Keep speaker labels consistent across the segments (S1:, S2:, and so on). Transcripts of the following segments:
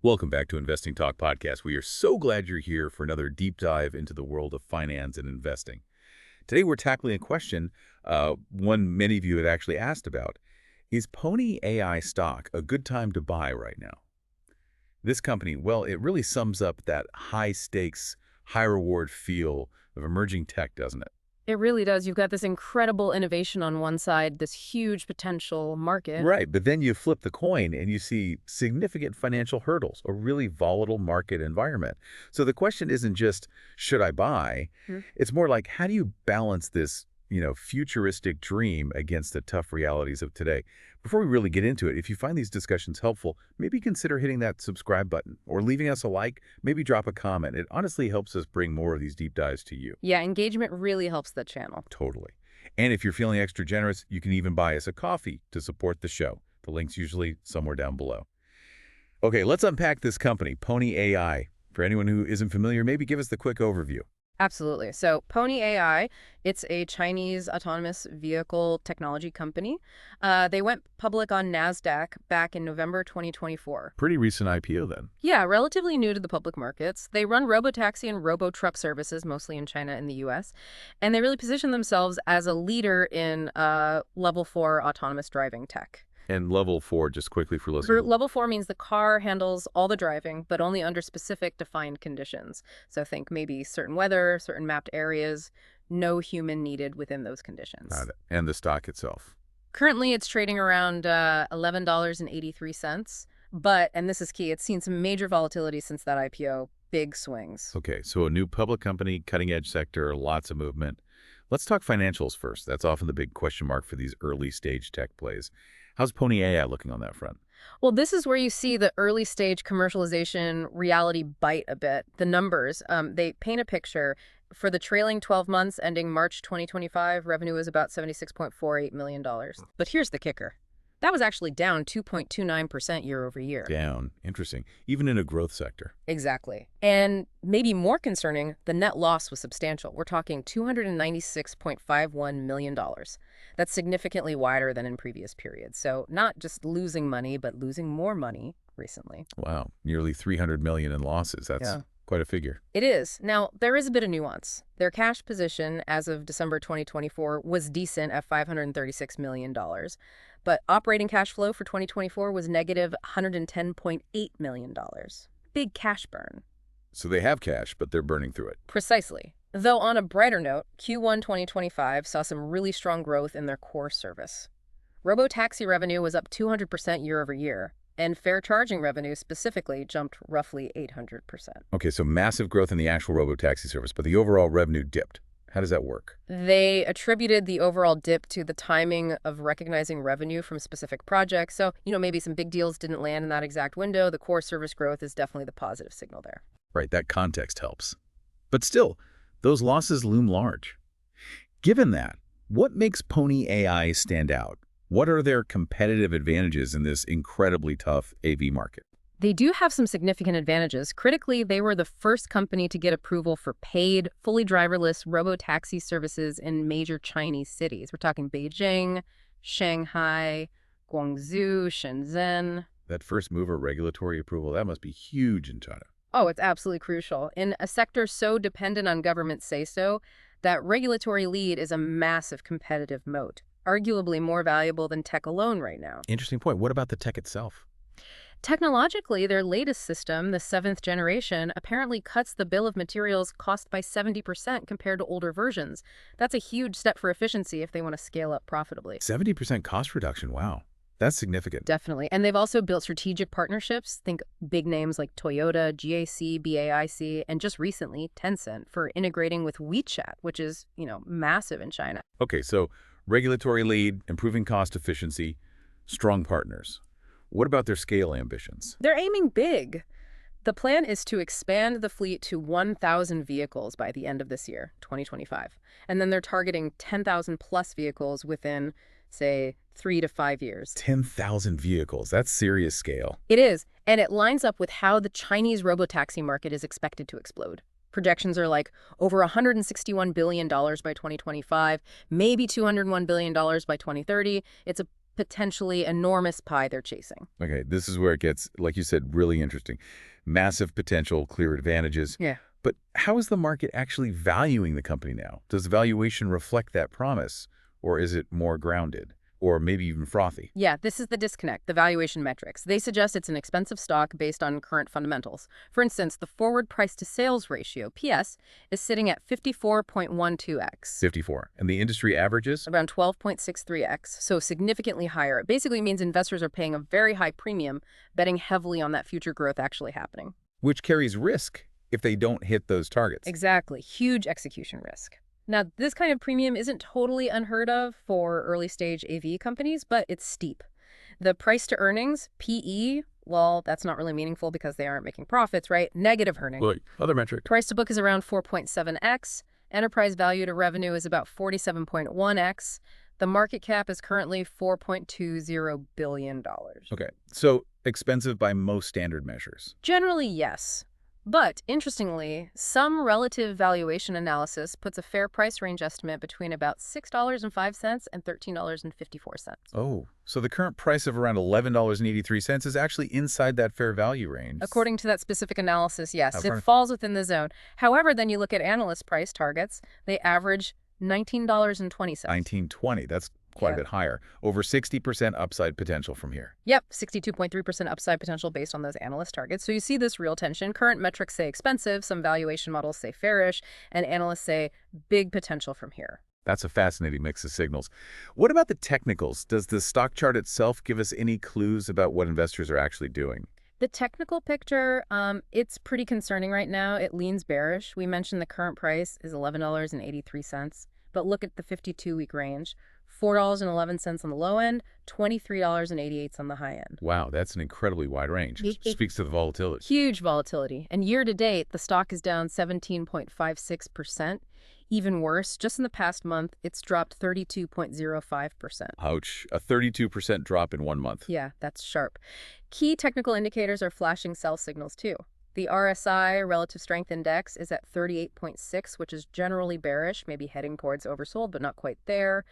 S1: Welcome back to Investing Talk Podcast. We are so glad you're here for another deep dive into the world of finance and investing. Today we're tackling a question, one many of you had actually asked about. Is Pony AI stock a good time to buy right now? This company, well, it really sums up that high-stakes, high-reward feel of emerging tech, doesn't it?
S2: It really does. You've got this incredible innovation on one side, this huge potential market.
S1: Right, but then you flip the coin and you see significant financial hurdles, a really volatile market environment. So the question isn't just, should I buy?
S2: Hmm.
S1: It's more like, how do you balance this, futuristic dream against the tough realities of today? Before we really get into it, if you find these discussions helpful, maybe consider hitting that subscribe button or leaving us a like, maybe drop a comment. It honestly helps us bring more of these deep dives to you.
S2: Yeah, engagement really helps the channel.
S1: Totally. And if you're feeling extra generous, you can even buy us a coffee to support the show. The link's usually somewhere down below. Okay, let's unpack this company, Pony AI. For anyone who isn't familiar, maybe give us the quick overview.
S2: Absolutely. So Pony AI, it's a Chinese autonomous vehicle technology company. They went public on Nasdaq back in November 2024.
S1: Pretty recent IPO then.
S2: Yeah, relatively new to the public markets. They run robotaxi and robo-truck services, mostly in China and the US. And they really position themselves as a leader in level 4 autonomous driving tech.
S1: And level 4, just quickly for listeners.
S2: Level 4 means the car handles all the driving, but only under specific defined conditions. So think maybe certain weather, certain mapped areas, no human needed within those conditions.
S1: Got it. And the stock itself.
S2: Currently, it's trading around $11.83. But, and this is key, it's seen some major volatility since that IPO, big swings.
S1: Okay, so a new public company, cutting-edge sector, lots of movement. Let's talk financials first. That's often the big question mark for these early-stage tech plays. How's Pony AI looking on that front?
S2: Well, this is where you see the early stage commercialization reality bite a bit. The numbers, they paint a picture. For the trailing 12 months ending March 2025, revenue was about $76.48 million. But here's the kicker. That was actually down 2.29% year over year.
S1: Down. Interesting. Even in a growth sector.
S2: Exactly. And maybe more concerning, the net loss was substantial. We're talking $296.51 million. That's significantly wider than in previous periods. So not just losing money, but losing more money recently.
S1: Wow. Nearly $300 million in losses. That's quite a figure.
S2: It is. Now, there is a bit of nuance. Their cash position as of December 2024 was decent at $536 million. But operating cash flow for 2024 was negative $110.8 million. Big cash burn.
S1: So they have cash, but they're burning through it.
S2: Precisely. Though on a brighter note, Q1 2025 saw some really strong growth in their core service. Robotaxi revenue was up 200% year over year, and fare charging revenue specifically jumped roughly 800%.
S1: Okay, so massive growth in the actual robotaxi service, but the overall revenue dipped. How does that work?
S2: They attributed the overall dip to the timing of recognizing revenue from specific projects. So, maybe some big deals didn't land in that exact window. The core service growth is definitely the positive signal there.
S1: Right, that context helps. But still, those losses loom large. Given that, what makes Pony AI stand out? What are their competitive advantages in this incredibly tough AV market?
S2: They do have some significant advantages. Critically, they were the first company to get approval for paid, fully driverless robotaxi services in major Chinese cities. We're talking Beijing, Shanghai, Guangzhou, Shenzhen.
S1: That first mover regulatory approval, that must be huge in China.
S2: Oh, it's absolutely crucial. In a sector so dependent on government say-so, that regulatory lead is a massive competitive moat, arguably more valuable than tech alone right now.
S1: Interesting point. What about the tech itself?
S2: Technologically, their latest system, the 7th generation, apparently cuts the bill of materials cost by 70% compared to older versions. That's a huge step for efficiency if they want to scale up profitably.
S1: 70% cost reduction, wow. That's significant.
S2: Definitely. And they've also built strategic partnerships. Think big names like Toyota, GAC, BAIC, and just recently, Tencent, for integrating with WeChat, which is, massive in China.
S1: Okay, so regulatory lead, improving cost efficiency, strong partners. What about their scale ambitions?
S2: They're aiming big. The plan is to expand the fleet to 1,000 vehicles by the end of this year, 2025. And then they're targeting 10,000 plus vehicles within, say, 3 to 5 years.
S1: 10,000 vehicles. That's serious scale.
S2: It is. And it lines up with how the Chinese robotaxi market is expected to explode. Projections are like over $161 billion by 2025, maybe $201 billion by 2030. It's a potentially enormous pie they're chasing.
S1: Okay, this is where it gets, like you said, really interesting. Massive potential, clear advantages.
S2: Yeah.
S1: But how is the market actually valuing the company now? Does the valuation reflect that promise, or is it more grounded, or maybe even frothy?
S2: Yeah, this is the disconnect, the valuation metrics. They suggest it's an expensive stock based on current fundamentals. For instance, the forward price to sales ratio, PS, is sitting at 54.12x.
S1: 54. And the industry averages?
S2: Around 12.63x, so significantly higher. It basically means investors are paying a very high premium, betting heavily on that future growth actually happening.
S1: Which carries risk if they don't hit those targets.
S2: Exactly. Huge execution risk. Now, this kind of premium isn't totally unheard of for early-stage AV companies, but it's steep. The price to earnings, PE, well, that's not really meaningful because they aren't making profits, right? Negative earning.
S1: Look, other metric.
S2: Price to book is around 4.7x. Enterprise value to revenue is about 47.1x. The market cap is currently $4.20 billion.
S1: Okay, so expensive by most standard measures.
S2: Generally, yes. But, interestingly, some relative valuation analysis puts a fair price range estimate between about $6.05 and $13.54.
S1: Oh, so the current price of around $11.83 is actually inside that fair value range.
S2: According to that specific analysis, yes,
S1: How
S2: it
S1: far?
S2: falls within the zone. However, then you look at analyst price targets, they average $19.20.
S1: 1920, that's quite a
S2: Yeah.
S1: bit higher. Over 60% upside potential from here.
S2: Yep, 62.3% upside potential based on those analyst targets. So you see this real tension. Current metrics say expensive, some valuation models say fairish, and analysts say big potential from here.
S1: That's a fascinating mix of signals. What about the technicals? Does the stock chart itself give us any clues about what investors are actually doing?
S2: The technical picture, it's pretty concerning right now. It leans bearish. We mentioned the current price is $11.83, but look at the 52-week range. $4.11 on the low end, $23.88 on the high end.
S1: Wow, that's an incredibly wide range. Speaks to the volatility.
S2: Huge volatility. And year to date, the stock is down 17.56%. Even worse, just in the past month, it's dropped 32.05%.
S1: Ouch, a 32% drop in 1 month.
S2: Yeah, that's sharp. Key technical indicators are flashing sell signals too. The RSI, Relative Strength Index, is at 38.6, which is generally bearish, maybe heading towards oversold, but not quite there.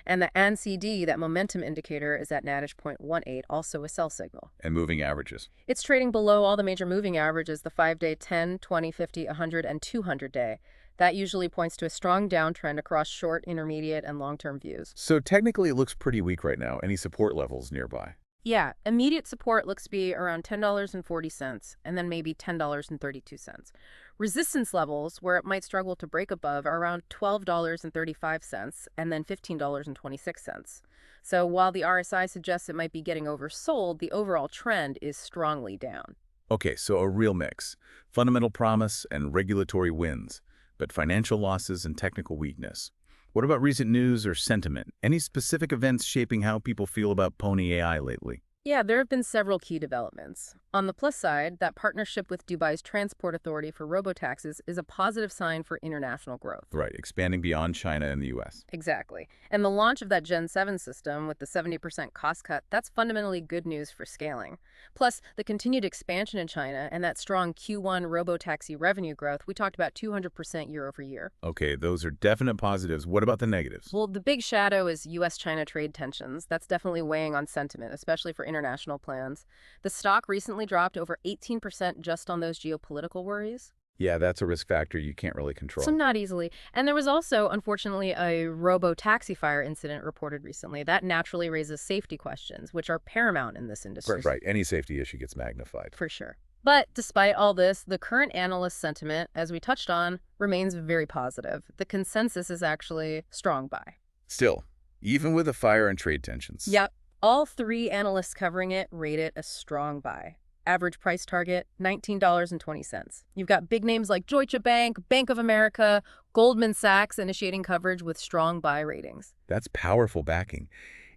S2: And the ANCD, that momentum indicator, is at -0.18, also a sell signal.
S1: And moving averages.
S2: It's trading below all the major moving averages, the 5-day, 10, 20, 50, 100, and 200-day. That usually points to a strong downtrend across short, intermediate, and long-term views.
S1: So technically it looks pretty weak right now. Any support levels nearby?
S2: Yeah, immediate support looks to be around $10.40, and then maybe $10.32. Resistance levels, where it might struggle to break above, are around $12.35, and then $15.26. So while the RSI suggests it might be getting oversold, the overall trend is strongly down.
S1: Okay, so a real mix. Fundamental promise and regulatory wins, but financial losses and technical weakness. What about recent news or sentiment? Any specific events shaping how people feel about Pony AI lately?
S2: Yeah, there have been several key developments. On the plus side, that partnership with Dubai's Transport Authority for robotaxis is a positive sign for international growth.
S1: Right, expanding beyond China and the U.S.
S2: Exactly. And the launch of that Gen 7 system with the 70% cost cut, that's fundamentally good news for scaling. Plus, the continued expansion in China and that strong Q1 robotaxi revenue growth, we talked about 200% year over year.
S1: Okay, those are definite positives. What about the negatives?
S2: Well, the big shadow is U.S.-China trade tensions. That's definitely weighing on sentiment, especially for international plans. The stock recently dropped over 18% just on those geopolitical worries.
S1: Yeah, that's a risk factor you can't really control.
S2: So not easily. And there was also, unfortunately, a robo-taxi fire incident reported recently. That naturally raises safety questions, which are paramount in this industry.
S1: Right. Any safety issue gets magnified.
S2: For sure. But despite all this, the current analyst sentiment, as we touched on, remains very positive. The consensus is actually strong buy.
S1: Still, even with the fire and trade tensions.
S2: Yep. All three analysts covering it rate it a strong buy. Average price target, $19.20. You've got big names like Deutsche Bank, Bank of America, Goldman Sachs initiating coverage with strong buy ratings.
S1: That's powerful backing.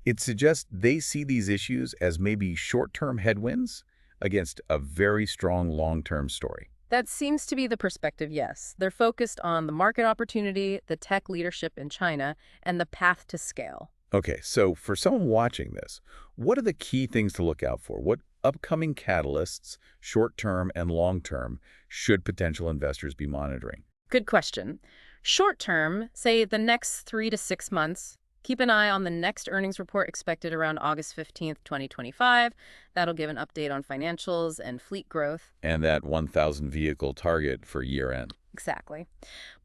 S1: It suggests they see these issues as maybe short-term headwinds against a very strong long-term story.
S2: That seems to be the perspective, yes. They're focused on the market opportunity, the tech leadership in China, and the path to scale.
S1: Okay, so for someone watching this, what are the key things to look out for? What upcoming catalysts, short-term and long-term, should potential investors be monitoring?
S2: Good question. Short term, say the next 3 to 6 months, Keep an eye on the next earnings report expected around August 15th, 2025. That'll give an update on financials and fleet growth.
S1: And that 1,000 vehicle target for year end.
S2: Exactly.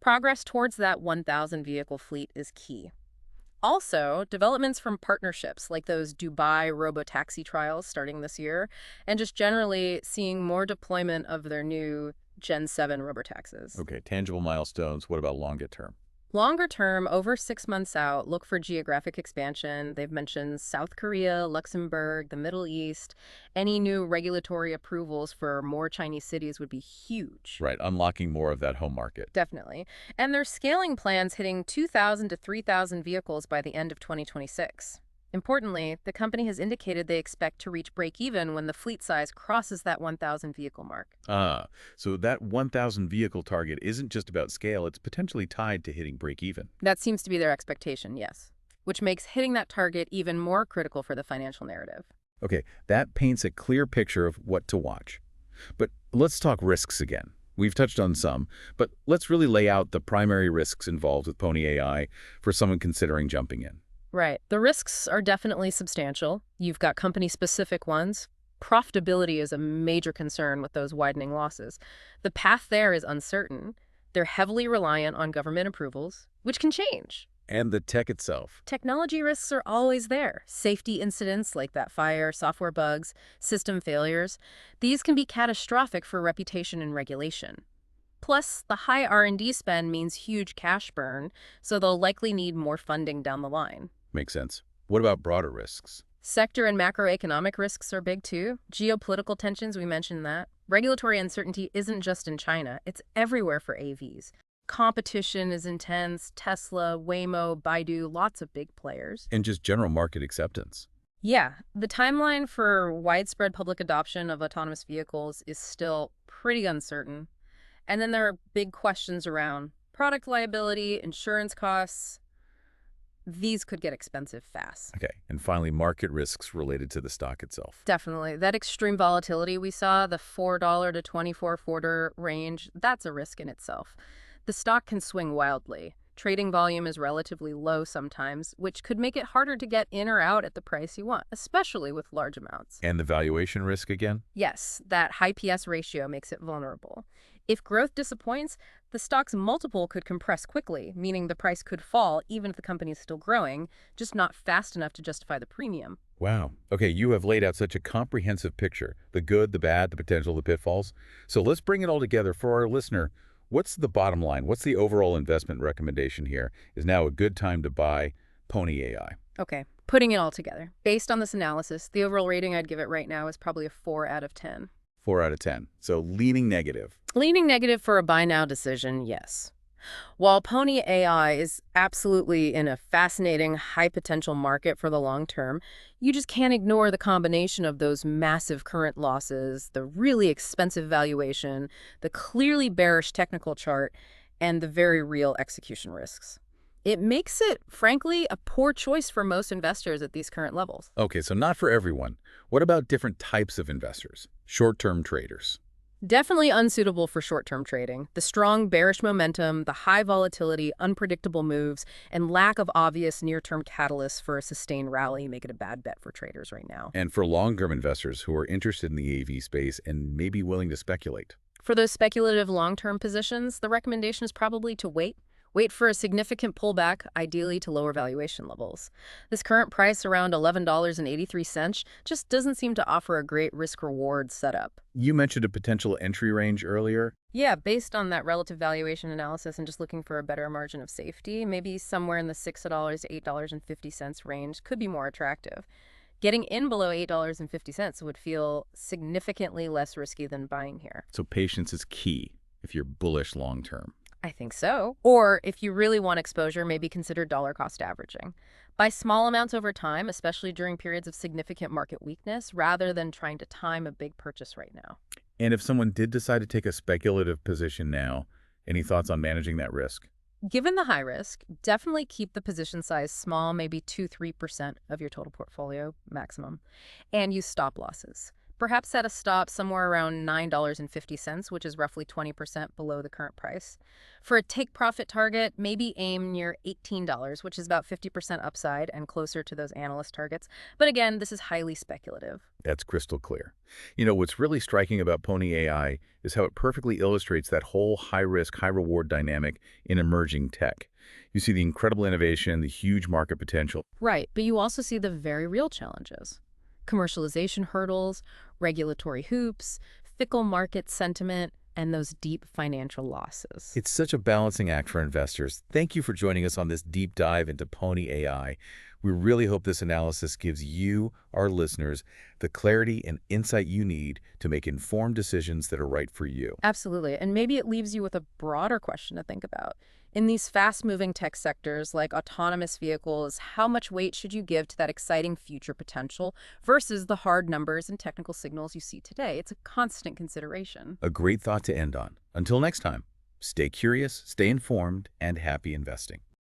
S2: Progress towards that 1,000 vehicle fleet is key. Also, developments from partnerships like those Dubai robotaxi trials starting this year, and just generally seeing more deployment of their new Gen 7 robotaxis.
S1: Okay, tangible milestones. What about longer term?
S2: Longer term, over 6 months out, look for geographic expansion. They've mentioned South Korea, Luxembourg, the Middle East. Any new regulatory approvals for more Chinese cities would be huge.
S1: Right, unlocking more of that home market.
S2: Definitely. And they're scaling plans hitting 2,000 to 3,000 vehicles by the end of 2026. Importantly, the company has indicated they expect to reach break-even when the fleet size crosses that 1,000 vehicle mark.
S1: So that 1,000 vehicle target isn't just about scale, it's potentially tied to hitting break even.
S2: That seems to be their expectation, yes, which makes hitting that target even more critical for the financial narrative.
S1: Okay, that paints a clear picture of what to watch. But let's talk risks again. We've touched on some, but let's really lay out the primary risks involved with Pony AI for someone considering jumping in.
S2: Right. The risks are definitely substantial. You've got company-specific ones. Profitability is a major concern with those widening losses. The path there is uncertain. They're heavily reliant on government approvals, which can change.
S1: And the tech itself.
S2: Technology risks are always there. Safety incidents like that fire, software bugs, system failures. These can be catastrophic for reputation and regulation. Plus, the high R&D spend means huge cash burn, so they'll likely need more funding down the line.
S1: Makes sense. What about broader risks?
S2: Sector and macroeconomic risks are big too. Geopolitical tensions, we mentioned that. Regulatory uncertainty isn't just in China, it's everywhere for AVs. Competition is intense. Tesla, Waymo, Baidu, lots of big players.
S1: And just general market acceptance.
S2: Yeah, the timeline for widespread public adoption of autonomous vehicles is still pretty uncertain. And then there are big questions around product liability, insurance costs. These could get expensive fast.
S1: Okay, and finally, market risks related to the stock itself.
S2: Definitely. That extreme volatility we saw, the $4 to $24.40 range, that's a risk in itself. The stock can swing wildly. Trading volume is relatively low sometimes, which could make it harder to get in or out at the price you want, especially with large amounts.
S1: And the valuation risk again?
S2: Yes, that high PS ratio makes it vulnerable. If growth disappoints, the stock's multiple could compress quickly, meaning the price could fall even if the company is still growing, just not fast enough to justify the premium.
S1: Wow. Okay, you have laid out such a comprehensive picture. The good, the bad, the potential, the pitfalls. So let's bring it all together for our listener. What's the bottom line? What's the overall investment recommendation here? Is now a good time to buy Pony AI?
S2: Okay, putting it all together. Based on this analysis, the overall rating I'd give it right now is probably a 4 out of 10.
S1: 4 out of 10. So leaning negative.
S2: Leaning negative for a buy now decision, yes. While Pony AI is absolutely in a fascinating, high-potential market for the long term, you just can't ignore the combination of those massive current losses, the really expensive valuation, the clearly bearish technical chart, and the very real execution risks. It makes it, frankly, a poor choice for most investors at these current levels.
S1: Okay, so not for everyone. What about different types of investors? Short-term traders.
S2: Definitely unsuitable for short-term trading. The strong bearish momentum, the high volatility, unpredictable moves, and lack of obvious near-term catalysts for a sustained rally make it a bad bet for traders right now.
S1: And for long-term investors who are interested in the AV space and may be willing to speculate.
S2: For those speculative long-term positions, the recommendation is probably to wait. Wait for a significant pullback, ideally to lower valuation levels. This current price around $11.83 just doesn't seem to offer a great risk-reward setup.
S1: You mentioned a potential entry range earlier.
S2: Yeah, based on that relative valuation analysis and just looking for a better margin of safety, maybe somewhere in the $6 to $8.50 range could be more attractive. Getting in below $8.50 would feel significantly less risky than buying here.
S1: So patience is key if you're bullish long-term.
S2: I think so. Or if you really want exposure, maybe consider dollar cost averaging. Buy small amounts over time, especially during periods of significant market weakness, rather than trying to time a big purchase right now.
S1: And if someone did decide to take a speculative position now, any thoughts on managing that risk?
S2: Given the high risk, definitely keep the position size small, maybe 2–3% of your total portfolio maximum, and use stop losses. perhaps set a stop somewhere around $9.50, which is roughly 20% below the current price. For a take profit target, maybe aim near $18, which is about 50% upside and closer to those analyst targets. But again, this is highly speculative.
S1: That's crystal clear. What's really striking about Pony AI is how it perfectly illustrates that whole high-risk, high-reward dynamic in emerging tech. You see the incredible innovation, the huge market potential.
S2: Right, but you also see the very real challenges. Commercialization hurdles, regulatory hoops, fickle market sentiment, and those deep financial losses.
S1: It's such a balancing act for investors. Thank you for joining us on this deep dive into Pony AI. We really hope this analysis gives you, our listeners, the clarity and insight you need to make informed decisions that are right for you.
S2: Absolutely. And maybe it leaves you with a broader question to think about. In these fast-moving tech sectors like autonomous vehicles, how much weight should you give to that exciting future potential versus the hard numbers and technical signals you see today? It's a constant consideration.
S1: A great thought to end on. Until next time, stay curious, stay informed, and happy investing.